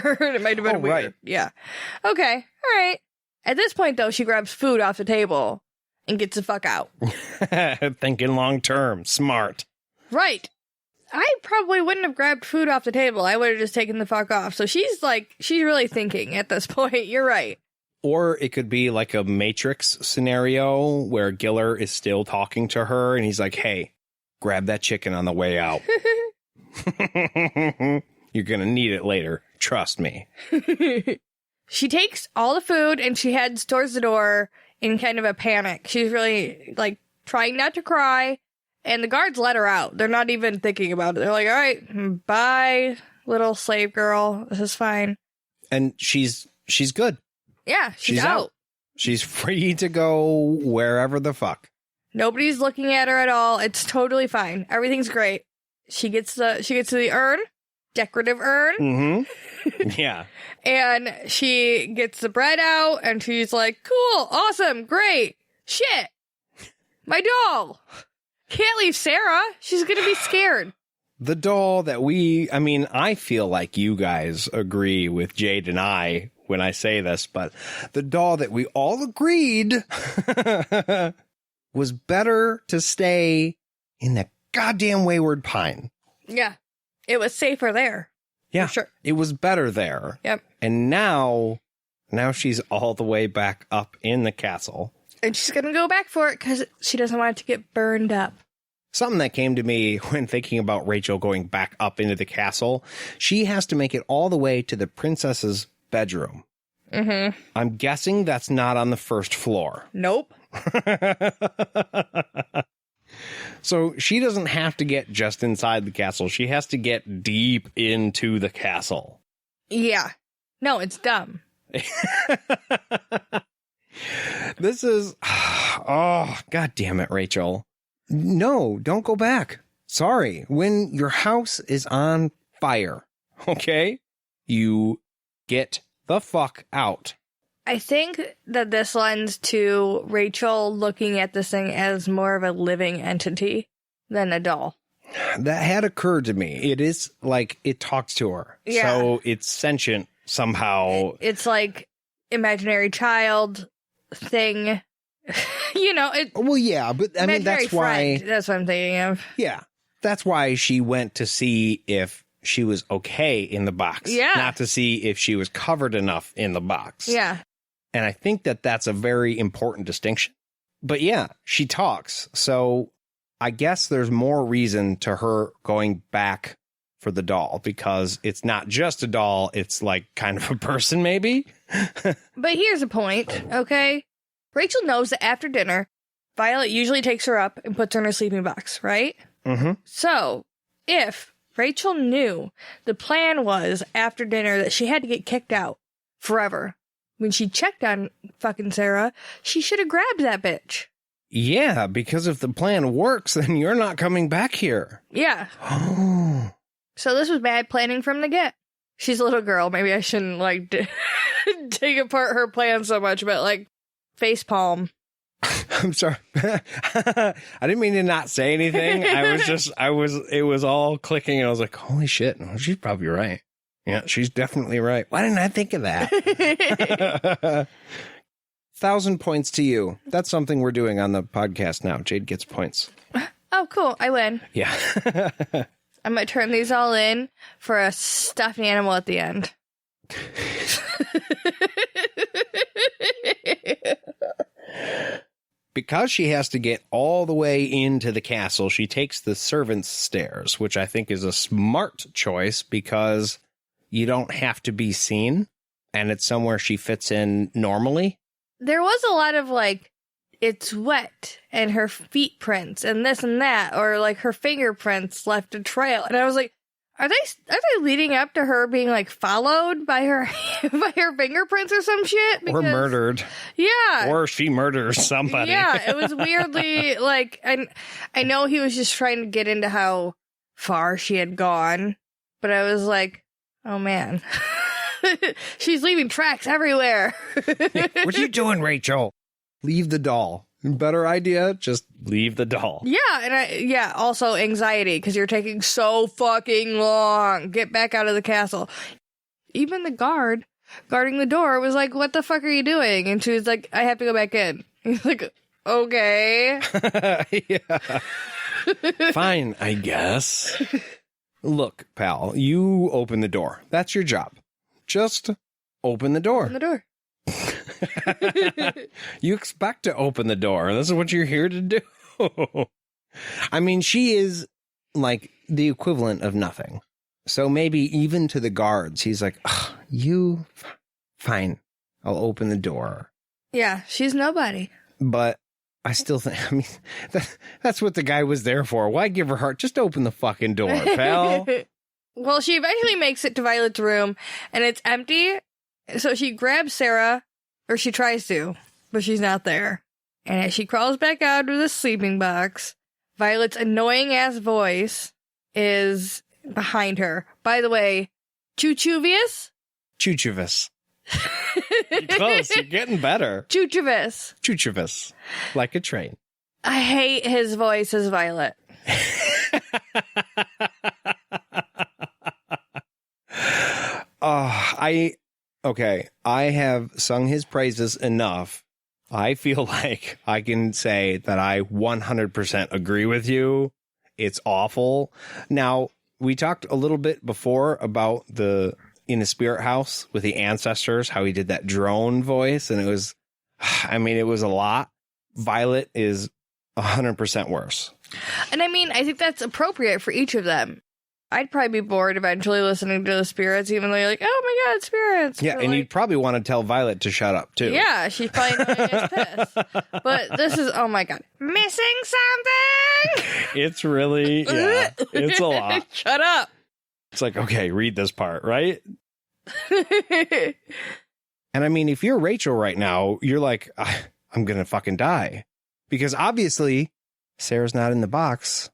It might have been weird. Right. Yeah. Okay. All right. At this point, though, she grabs food off the table and gets the fuck out. Thinking long term. Smart. Right. I probably wouldn't have grabbed food off the table. I would have just taken the fuck off. So she's really thinking at this point. You're right. Or it could be like a Matrix scenario where Giller is still talking to her and he's like, hey, grab that chicken on the way out. You're going to need it later. Trust me. She takes all the food and she heads towards the door in kind of a panic. She's really trying not to cry. And the guards let her out. They're not even thinking about it. They're like, all right, bye, little slave girl. This is fine. And she's good. Yeah, she's out. She's free to go wherever the fuck. Nobody's looking at her at all. It's totally fine. Everything's great. She gets to the urn, decorative urn. Mm-hmm. Yeah. And she gets the bread out and she's like, cool, awesome, great. Shit. My doll. Can't leave Sarah. She's going to be scared. The doll that I feel like you guys agree with Jade and I when I say this, but the doll that we all agreed was better to stay in the goddamn Wayward Pine. Yeah. It was safer there. Yeah. For sure. It was better there. Yep. And now she's all the way back up in the castle. And she's going to go back for it because she doesn't want it to get burned up. Something that came to me when thinking about Rachel going back up into the castle, she has to make it all the way to the princess's bedroom. Mm-hmm. I'm guessing that's not on the first floor. Nope. So she doesn't have to get just inside the castle. She has to get deep into the castle. Yeah. No, it's dumb. This is... Oh, God damn it, Rachel. No, don't go back. Sorry. When your house is on fire, okay? You get the fuck out. I think that this lends to Rachel looking at this thing as more of a living entity than a doll. That had occurred to me. It is like it talks to her. Yeah. So it's sentient somehow. It's like imaginary child thing. Well, yeah, but I mean, that's why. Friend, that's what I'm thinking of. Yeah. That's why she went to see if she was okay in the box. Yeah. Not to see if she was covered enough in the box. Yeah. And I think that that's a very important distinction. But yeah, she talks. So I guess there's more reason to her going back for the doll because it's not just a doll. It's like kind of a person, maybe. But here's the point, okay? Rachel knows that after dinner, Violet usually takes her up and puts her in her sleeping box, right? Mm-hmm. So if Rachel knew the plan was after dinner that she had to get kicked out forever, when she checked on fucking Sarah, she should have grabbed that bitch. Yeah, because if the plan works, then you're not coming back here. Yeah. Oh. So this was bad planning from the get. She's a little girl. Maybe I shouldn't, take apart her plan so much, but, facepalm. I'm sorry. I didn't mean to not say anything. It was all clicking, and I was like, holy shit, no, she's probably right. Yeah, she's definitely right. Why didn't I think of that? 1,000 points to you. That's something we're doing on the podcast now. Jade gets points. Oh, cool. I win. Yeah. I might turn these all in for a stuffed animal at the end. Because she has to get all the way into the castle, she takes the servants' stairs, which I think is a smart choice because you don't have to be seen, and it's somewhere she fits in normally. There was a lot of, it's wet, and her feet prints, and this and that, or, her fingerprints left a trail. And I was like, are they leading up to her being, followed by her by her fingerprints or some shit? Or murdered. Yeah. Or she murders somebody. Yeah, it was weirdly, I know he was just trying to get into how far she had gone, but I was like, oh, man. She's leaving tracks everywhere. What are you doing, Rachel? Leave the doll. Better idea, just leave the doll. Yeah, and also anxiety, because you're taking so fucking long. Get back out of the castle. even the guard guarding the door was like, what the fuck are you doing? And she was like, I have to go back in. He's like, okay. Yeah. Fine, I guess. Look, pal, you open the door. That's your job. Just open the door. Open the door. You expect to open the door. This is what you're here to do. I mean, she is like the equivalent of nothing. So maybe even to the guards, he's like, you, fine, I'll open the door. Yeah, she's nobody. But I still think, I mean, that's what the guy was there for. Why give her heart? Just open the fucking door, pal. Well, she eventually makes it to Violet's room, and it's empty. So she grabs Sarah, or she tries to, but she's not there. And as she crawls back out of the sleeping box, Violet's annoying-ass voice is behind her. By the way, Chuchuvius? Chuchuvis. You're close. You're getting better. Chuchuvis. Chuchuvis. Like a train. I hate his voice as Violet. Okay, I have sung his praises enough. I feel like I can say that I 100% agree with you. It's awful. Now, we talked a little bit before about in the spirit house with the ancestors, how he did that drone voice, and it was a lot. Violet is 100% worse. And I mean, I think that's appropriate for each of them. I'd probably be bored eventually listening to the spirits, even though you're like, oh my god, spirits. Yeah, but and like, you'd probably want to tell Violet to shut up, too. Yeah, she's probably annoying as piss. But this is, oh my god, missing something? It's really, yeah, it's a lot. Shut up. It's like, okay, read this part, right? And I mean, if you're Rachel right now, you're like, I'm going to fucking die. Because obviously, Sarah's not in the box.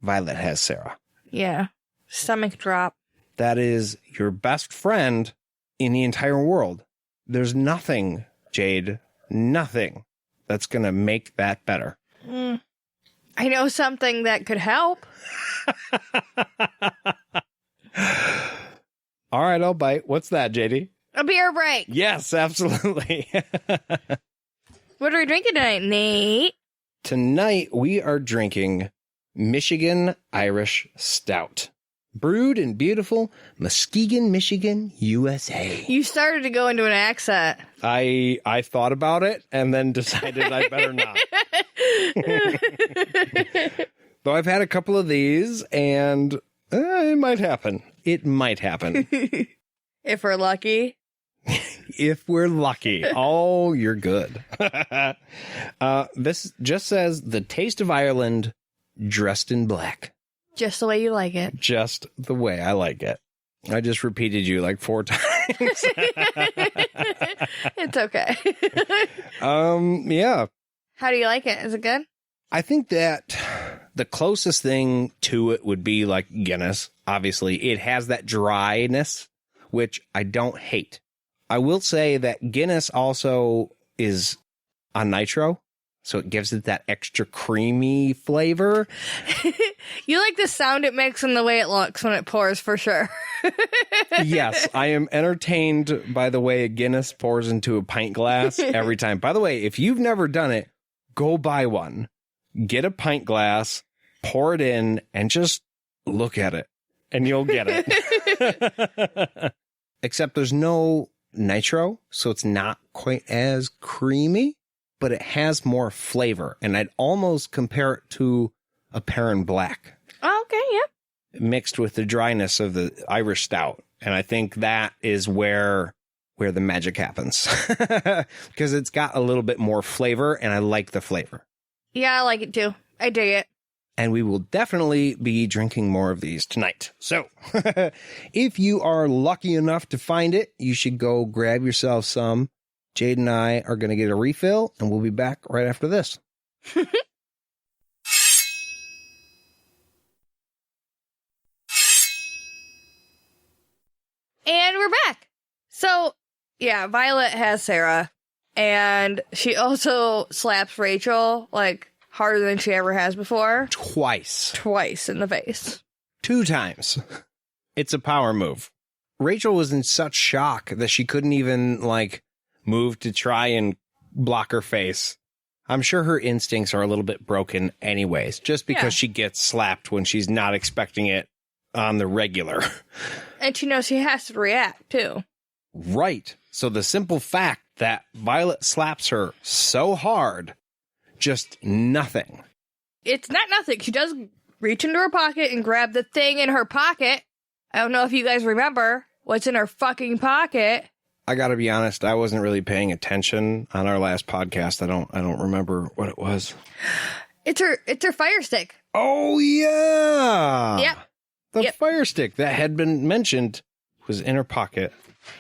Violet has Sarah. Yeah. Stomach drop. That is your best friend in the entire world. There's nothing, Jade, nothing that's going to make that better. I know something that could help. All right, I'll bite. What's that, JD? A beer break. Yes, absolutely. What are we drinking tonight, Nate? Tonight, we are drinking Michigan Irish Stout. Brewed in beautiful Muskegon, Michigan, USA. You started to go into an accent. I thought about it and then decided I better not. Though I've had a couple of these and it might happen. It might happen. If we're lucky. If we're lucky. Oh, you're good. This just says the taste of Ireland dressed in black. Just the way you like it. Just the way I like it. I just repeated you like 4 times. It's okay. Yeah. How do you like it? Is it good? I think that the closest thing to it would be like Guinness. Obviously, it has that dryness, which I don't hate. I will say that Guinness also is on nitro, so it gives it that extra creamy flavor. You like the sound it makes and the way it looks when it pours, for sure. Yes, I am entertained by the way a Guinness pours into a pint glass every time. By the way, if you've never done it, go buy one. Get a pint glass, pour it in, and just look at it, and you'll get it. Except there's no nitro, so it's not quite as creamy, but it has more flavor, and I'd almost compare it to a Perrin Black. Oh, okay, yeah. Mixed with the dryness of the Irish Stout, and I think that is where the magic happens. Because it's got a little bit more flavor, and I like the flavor. Yeah, I like it too. I dig it. And we will definitely be drinking more of these tonight. So, if you are lucky enough to find it, you should go grab yourself some. Jade and I are going to get a refill, and we'll be back right after this. And we're back. So, yeah, Violet has Sarah, and she also slaps Rachel, like, harder than she ever has before. Twice In the face. 2 times. It's a power move. Rachel was in such shock that she couldn't even, like, move to try and block her face. I'm sure her instincts are a little bit broken anyways, just because she gets slapped when she's not expecting it on the regular. And she knows she has to react, too. Right. So the simple fact that Violet slaps her so hard, just nothing. It's not nothing. She does reach into her pocket and grab the thing in her pocket. I don't know if you guys remember what's in her fucking pocket. I gotta be honest, I wasn't really paying attention on our last podcast. I don't remember what it was. It's her fire stick. Oh yeah. Yep. The fire stick that had been mentioned was in her pocket.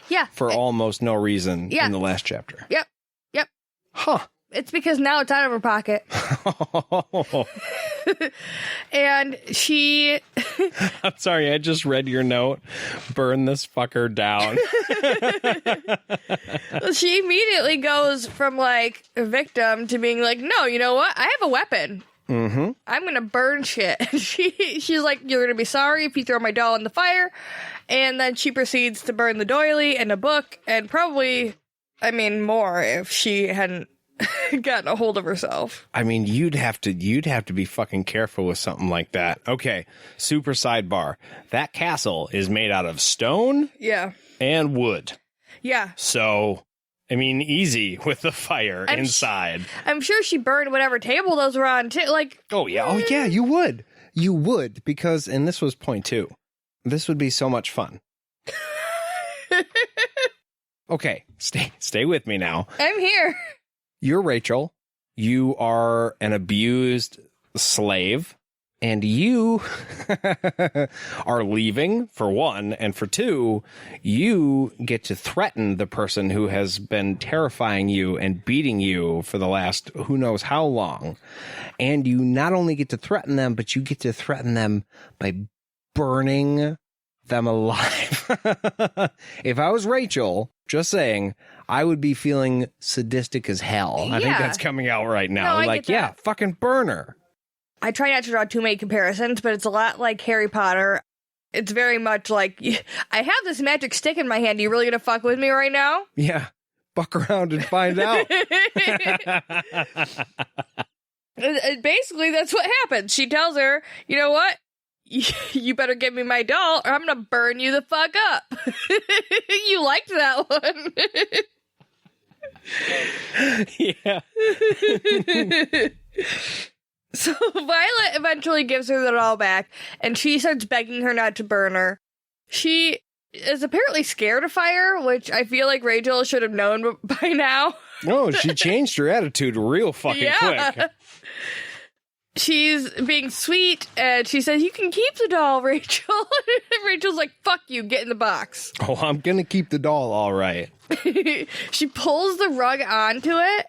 Yeah. For almost no reason in the last chapter. Yep. Huh. It's because now it's out of her pocket. And she... I'm sorry, I just read your note. Burn this fucker down. She immediately goes from, like, a victim to being like, no, you know what? I have a weapon. Mm-hmm. I'm going to burn shit. She's like, you're going to be sorry if you throw my doll in the fire. And then she proceeds to burn the doily and a book and probably, more if she hadn't gotten a hold of herself. I mean, you'd have to be fucking careful with something like that. Okay, super sidebar. That castle is made out of stone and wood. Yeah. So, easy with the fire inside. I'm sure she burned whatever table those were on, too. Like, oh, yeah, you would. You would, because, and this was point 2, this would be so much fun. Okay, stay with me now. I'm here. You're Rachel. You are an abused slave, and you are leaving, for one, and for two, you get to threaten the person who has been terrifying you and beating you for the last who knows how long. And you not only get to threaten them, but you get to threaten them by burning them alive. If I was Rachel, just saying, I would be feeling sadistic as hell. I think that's coming out right now. No, like, yeah, fucking burn her. I try not to draw too many comparisons, but it's a lot like Harry Potter. It's very much like, I have this magic stick in my hand. Are you really going to fuck with me right now? Yeah. Fuck around and find out. Basically, that's what happens. She tells her, you know what? You better give me my doll or I'm going to burn you the fuck up. You liked that one. Yeah. So Violet eventually gives her the doll back, and she starts begging her not to burn her. She is apparently scared of fire, which I feel like Rachel should have known by now. No, she changed her attitude real fucking quick. She's being sweet, and she says, you can keep the doll, Rachel. Rachel's like, fuck you, get in the box. Oh, I'm gonna keep the doll, all right. She pulls the rug onto it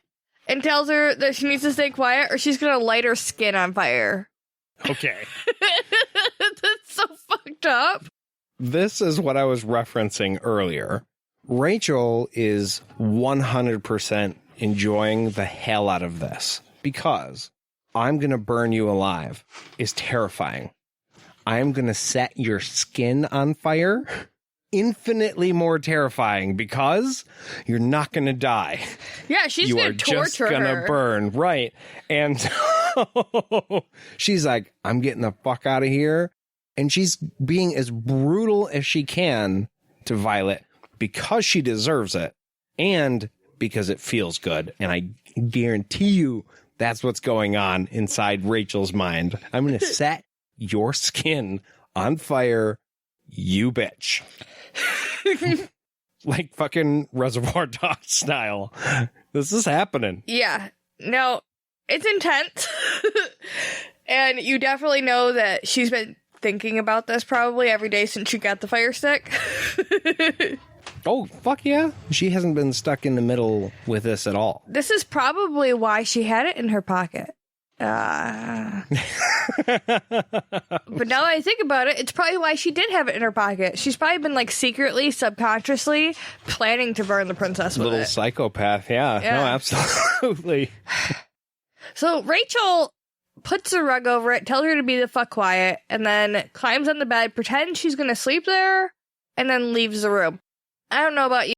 and tells her that she needs to stay quiet or she's gonna light her skin on fire. Okay. That's so fucked up. This is what I was referencing earlier. Rachel is 100% enjoying the hell out of this because I'm going to burn you alive is terrifying. I'm going to set your skin on fire. Infinitely more terrifying because you're not going to die. Yeah, she's going to torture her. You are just going to burn. Right. And she's like, I'm getting the fuck out of here. And she's being as brutal as she can to Violet because she deserves it and because it feels good. And I guarantee you that's what's going on inside Rachel's mind. I'm going to set your skin on fire, you bitch. Like fucking Reservoir Dogs style. This is happening. Yeah. No, it's intense. And you definitely know that she's been thinking about this probably every day since she got the fire stick. Oh, fuck yeah. She hasn't been stuck in the middle with this at all. This is probably why she had it in her pocket. But now that I think about it, it's probably why she did have it in her pocket. She's probably been like secretly, subconsciously planning to burn the princess with Little psychopath, yeah. No, absolutely. So Rachel puts the rug over it, tells her to be the fuck quiet, and then climbs on the bed, pretends she's gonna sleep there, and then leaves the room. I don't know about you.